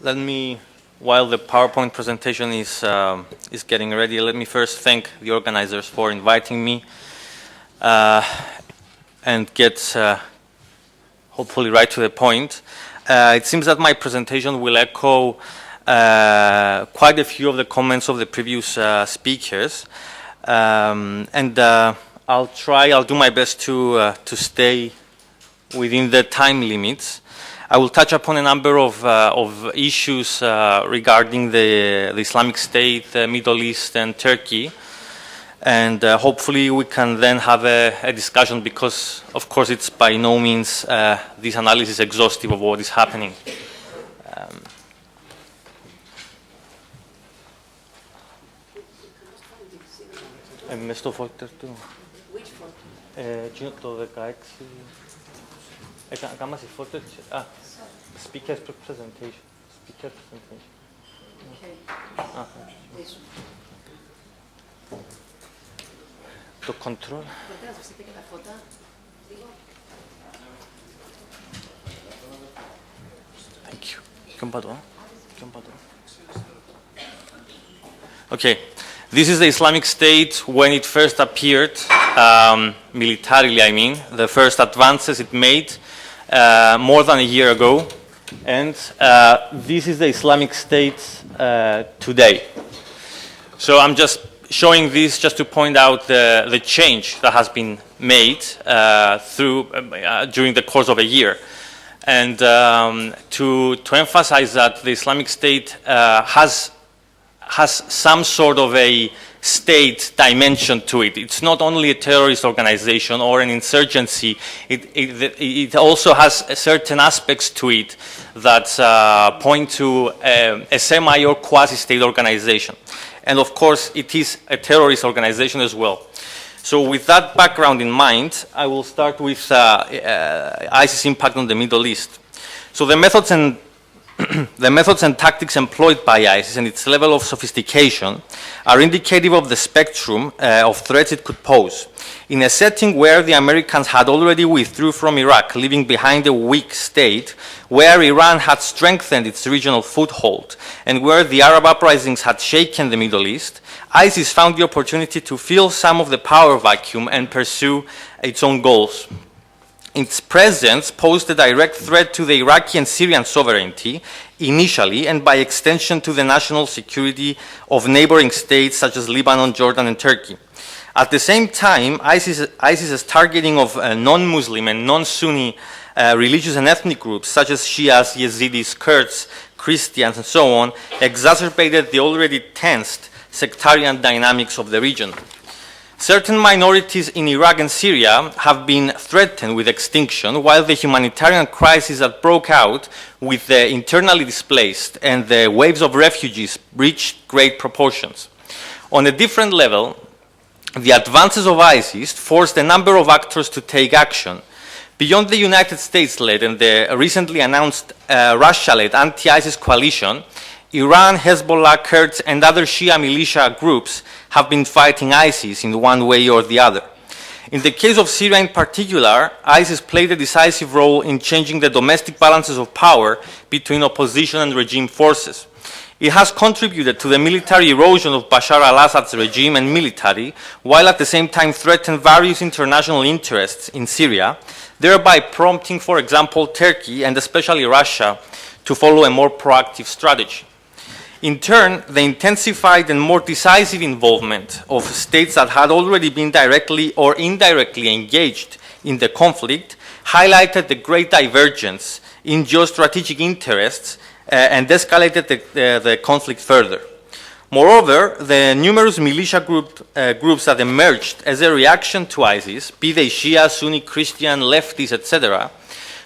let me, while the PowerPoint presentation is getting ready, let me first thank the organizers for inviting me and get hopefully right to the point. It seems that my presentation will echo quite a few of the comments of the previous speakers, and I'll do my best to stay within the time limits. I will touch upon a number of issues regarding the Islamic State, the Middle East, and Turkey, and hopefully we can then have a discussion, because of course it's by no means this analysis is exhaustive of what is happening. Μες στο folder του. Which folder? Το 16. Κάμα σε folder. Speaker's presentation. Speaker presentation. Okay. Το control. Μπορείτε να σβήσετε και τα φώτα λίγο. Thank you. Ποιον πατώ. Okay. This is the Islamic State when it first appeared, militarily I mean, the first advances it made more than a year ago. And this is the Islamic State today. So I'm just showing this just to point out the change that has been made during the course of a year. And to emphasize that the Islamic State has some sort of a state dimension to it. It's not only a terrorist organization or an insurgency. It also has certain aspects to it that point to a semi or quasi-state organization. And of course, it is a terrorist organization as well. So with that background in mind, I will start with ISIS impact on the Middle East. So the methods and tactics employed by ISIS and its level of sophistication are indicative of the spectrum of threats it could pose. In a setting where the Americans had already withdrew from Iraq, leaving behind a weak state, where Iran had strengthened its regional foothold, and where the Arab uprisings had shaken the Middle East, ISIS found the opportunity to fill some of the power vacuum and pursue its own goals. Its presence posed a direct threat to the Iraqi and Syrian sovereignty initially, and by extension to the national security of neighboring states such as Lebanon, Jordan, and Turkey. At the same time, ISIS's targeting of non-Muslim and non-Sunni religious and ethnic groups such as Shias, Yazidis, Kurds, Christians, and so on, exacerbated the already tensed sectarian dynamics of the region. Certain minorities in Iraq and Syria have been threatened with extinction, while the humanitarian crisis that broke out with the internally displaced and the waves of refugees reached great proportions. On a different level, the advances of ISIS forced a number of actors to take action. Beyond the United States-led and the recently announced Russia-led anti-ISIS coalition, Iran, Hezbollah, Kurds, and other Shia militia groups have been fighting ISIS in one way or the other. In the case of Syria in particular, ISIS played a decisive role in changing the domestic balances of power between opposition and regime forces. It has contributed to the military erosion of Bashar al-Assad's regime and military, while at the same time threatened various international interests in Syria, thereby prompting, for example, Turkey and especially Russia to follow a more proactive strategy. In turn, the intensified and more decisive involvement of states that had already been directly or indirectly engaged in the conflict highlighted the great divergence in geostrategic interests and escalated the conflict further. Moreover, the numerous militia groups that emerged as a reaction to ISIS, be they Shia, Sunni, Christian, leftists, etc.,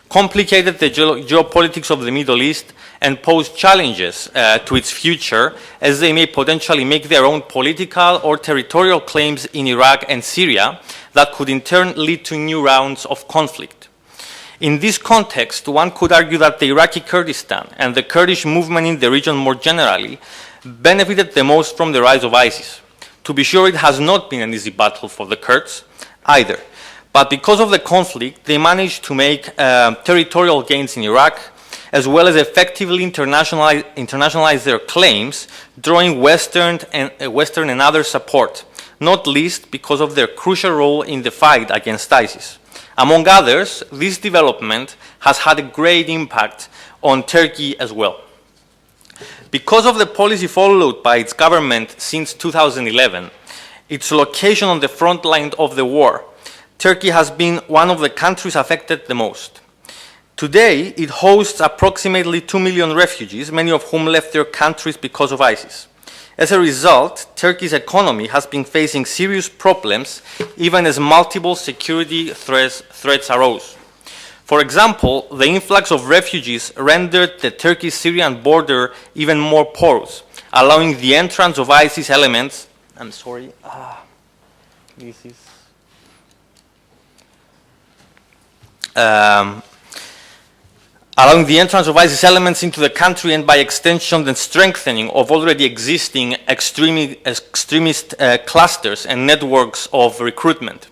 complicated the geopolitics of the Middle East and posed challenges to its future, as they may potentially make their own political or territorial claims in Iraq and Syria that could in turn lead to new rounds of conflict. In this context, one could argue that the Iraqi Kurdistan and the Kurdish movement in the region more generally benefited the most from the rise of ISIS. To be sure, it has not been an easy battle for the Kurds either. But because of the conflict, they managed to make territorial gains in Iraq, as well as effectively internationalize their claims, drawing Western and other support, not least because of their crucial role in the fight against ISIS. Among others, this development has had a great impact on Turkey as well. Because of the policy followed by its government since 2011, its location on the front line of the war, Turkey has been one of the countries affected the most. Today, it hosts approximately 2 million refugees, many of whom left their countries because of ISIS. As a result, Turkey's economy has been facing serious problems even as multiple security threats arose. For example, the influx of refugees rendered the Turkish-Syrian border even more porous, allowing the entrance of ISIS elements. I'm sorry. This is. Allowing the entrance of ISIS elements into the country and by extension the strengthening of already existing extremist clusters and networks of recruitment.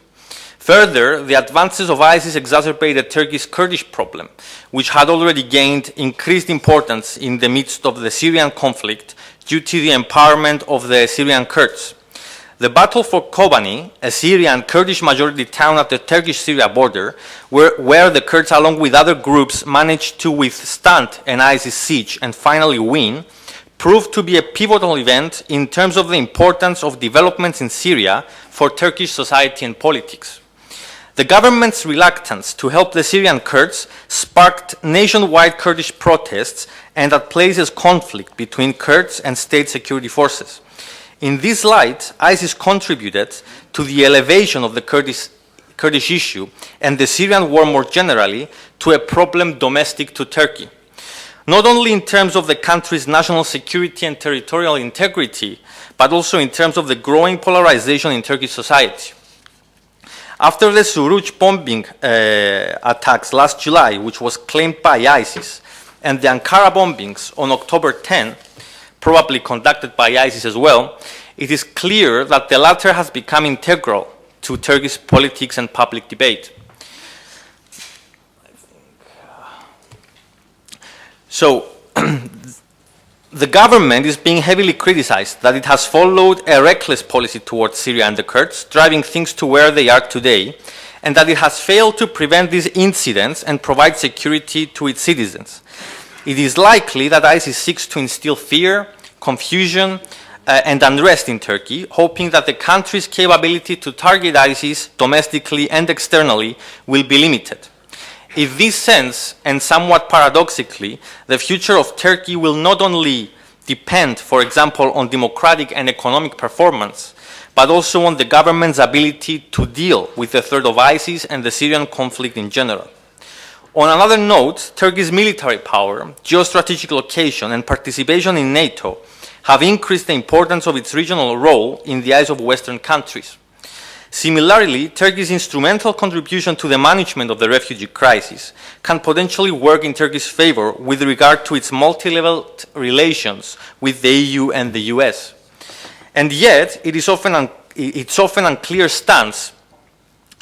Further, the advances of ISIS exacerbated Turkey's Kurdish problem, which had already gained increased importance in the midst of the Syrian conflict due to the empowerment of the Syrian Kurds. The battle for Kobani, a Syrian Kurdish majority town at the Turkish-Syria border, where the Kurds along with other groups managed to withstand an ISIS siege and finally win, proved to be a pivotal event in terms of the importance of developments in Syria for Turkish society and politics. The government's reluctance to help the Syrian Kurds sparked nationwide Kurdish protests and at places conflict between Kurds and state security forces. In this light, ISIS contributed to the elevation of the Kurdish issue and the Syrian war more generally to a problem domestic to Turkey, not only in terms of the country's national security and territorial integrity, but also in terms of the growing polarization in Turkish society. After the Suruç bombing attacks last July, which was claimed by ISIS, and the Ankara bombings on October 10, probably conducted by ISIS as well, it is clear that the latter has become integral to Turkish politics and public debate. So, the government is being heavily criticized that it has followed a reckless policy towards Syria and the Kurds, driving things to where they are today, and that it has failed to prevent these incidents and provide security to its citizens. It is likely that ISIS seeks to instill fear, confusion, and unrest in Turkey, hoping that the country's capability to target ISIS domestically and externally will be limited. In this sense, and somewhat paradoxically, the future of Turkey will not only depend, for example, on democratic and economic performance, but also on the government's ability to deal with the threat of ISIS and the Syrian conflict in general. On another note, Turkey's military power, geostrategic location, and participation in NATO have increased the importance of its regional role in the eyes of Western countries. Similarly, Turkey's instrumental contribution to the management of the refugee crisis can potentially work in Turkey's favor with regard to its multi-leveled relations with the EU and the US. And yet, its often unclear stance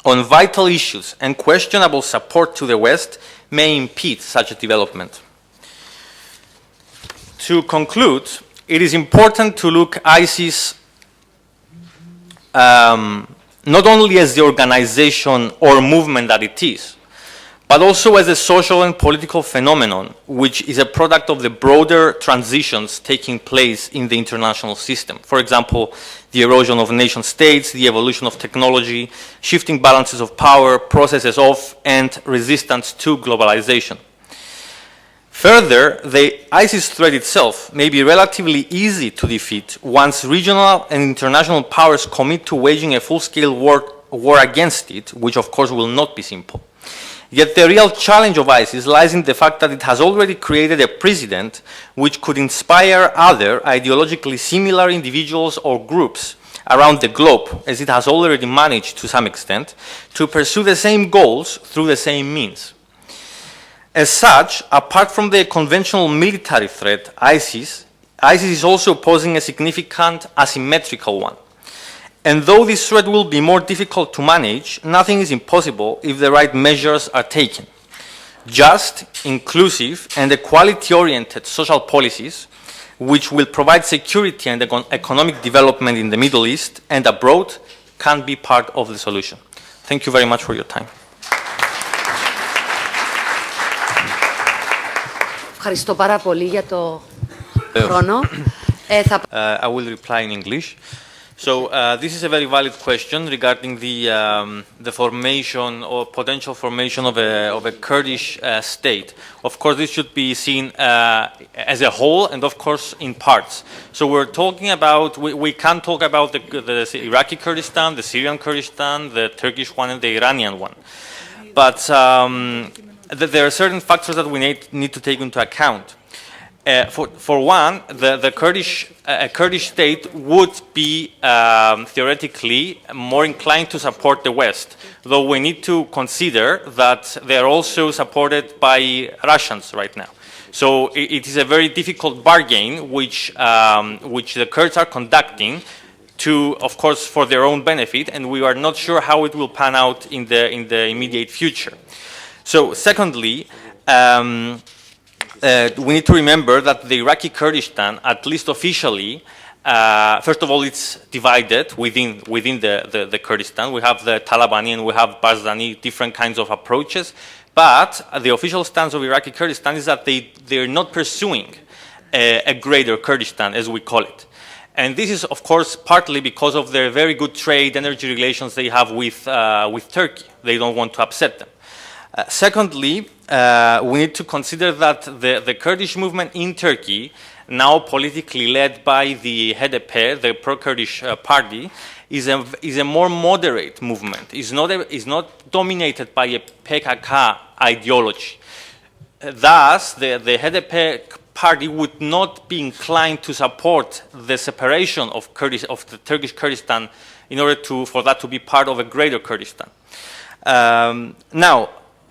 on vital issues and questionable support to the West may impede such a development. To conclude, it is important to look ISIS not only as the organization or movement that it is, but also as a social and political phenomenon, which is a product of the broader transitions taking place in the international system. For example, the erosion of nation states, the evolution of technology, shifting balances of power, processes of and resistance to globalization. Further, the ISIS threat itself may be relatively easy to defeat once regional and international powers commit to waging a full-scale war against it, which of course will not be simple. Yet the real challenge of ISIS lies in the fact that it has already created a precedent which could inspire other ideologically similar individuals or groups around the globe, as it has already managed to some extent, to pursue the same goals through the same means. As such, apart from the conventional military threat, ISIS is also posing a significant asymmetrical one. And though this threat will be more difficult to manage, nothing is impossible if the right measures are taken. just, inclusive, and equality-oriented social policies which will provide security and economic development in the Middle East and abroad can be part of the solution. Thank you very much for your time. Ευχαριστώ πάρα πολύ για το χρόνο. I will reply in English. So this is a very valid question regarding the formation or potential formation of a Kurdish state. Of course, this should be seen as a whole and, of course, in parts. So we're talking about, we can talk about the Iraqi Kurdistan, the Syrian Kurdistan, the Turkish one, and the Iranian one. But there are certain factors that we need to take into account. For one, the Kurdish state would be theoretically more inclined to support the West, though we need to consider that they are also supported by Russians right now. So it is a very difficult bargain which the Kurds are conducting to, of course, for their own benefit, and we are not sure how it will pan out in the immediate future. So secondly, we need to remember that the Iraqi Kurdistan, at least officially, first of all, it's divided within the Kurdistan. We have the Talabani and we have Barzani, different kinds of approaches. But the official stance of Iraqi Kurdistan is that they're not pursuing a greater Kurdistan, as we call it. And this is, of course, partly because of their very good trade, energy relations they have with Turkey. They don't want to upset them. Secondly, we need to consider that the Kurdish movement in Turkey, now politically led by the HDP, the pro-Kurdish party, is a more moderate movement. Is not dominated by a PKK ideology. Thus, the HDP party would not be inclined to support the separation of the Turkish Kurdistan in order for that to be part of a greater Kurdistan. Now,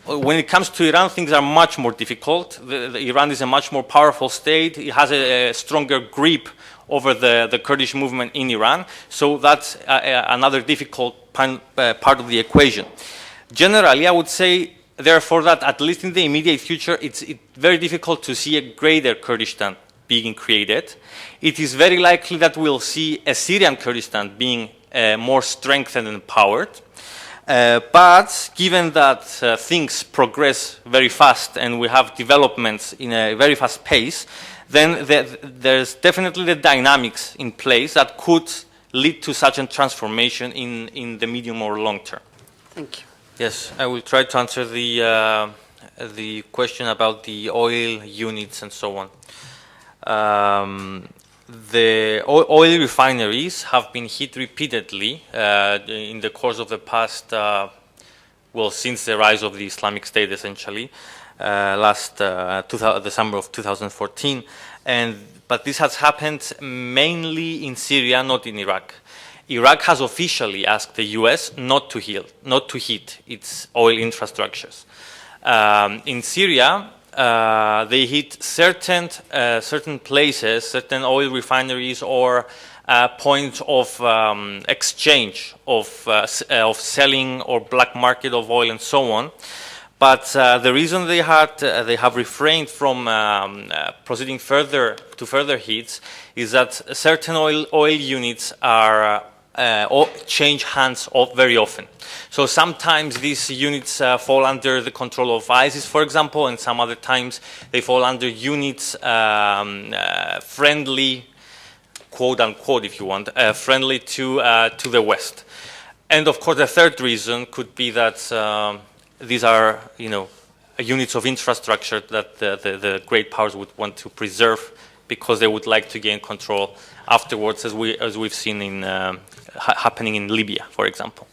when it comes to Iran, things are much more difficult. Iran is a much more powerful state. It has a stronger grip over the Kurdish movement in Iran. So that's another difficult part of the equation. Generally, I would say, therefore, that at least in the immediate future, it's very difficult to see a greater Kurdistan being created. It is very likely that we'll see a Syrian Kurdistan being more strengthened and empowered. But given that things progress very fast and we have developments in a very fast pace, then there's definitely the dynamics in place that could lead to such a transformation in the medium or long term. Thank you. Yes, I will try to answer the question about the oil units and so on. The oil refineries have been hit repeatedly in the course of the past, since the rise of the Islamic State, essentially, the summer of 2014. But this has happened mainly in Syria, not in Iraq. Iraq has officially asked the U.S. not to hit its oil infrastructures. In Syria, they hit certain places, certain oil refineries or points of exchange of selling or black market of oil and so on. But the reason they have refrained from proceeding further hits is that certain oil units are change hands very often. So sometimes these units fall under the control of ISIS, for example, and some other times they fall under units friendly, quote unquote, if you want, friendly to the West. And of course, the third reason could be that these are, units of infrastructure that the great powers would want to preserve because they would like to gain control afterwards, as we've seen happening in Libya, for example.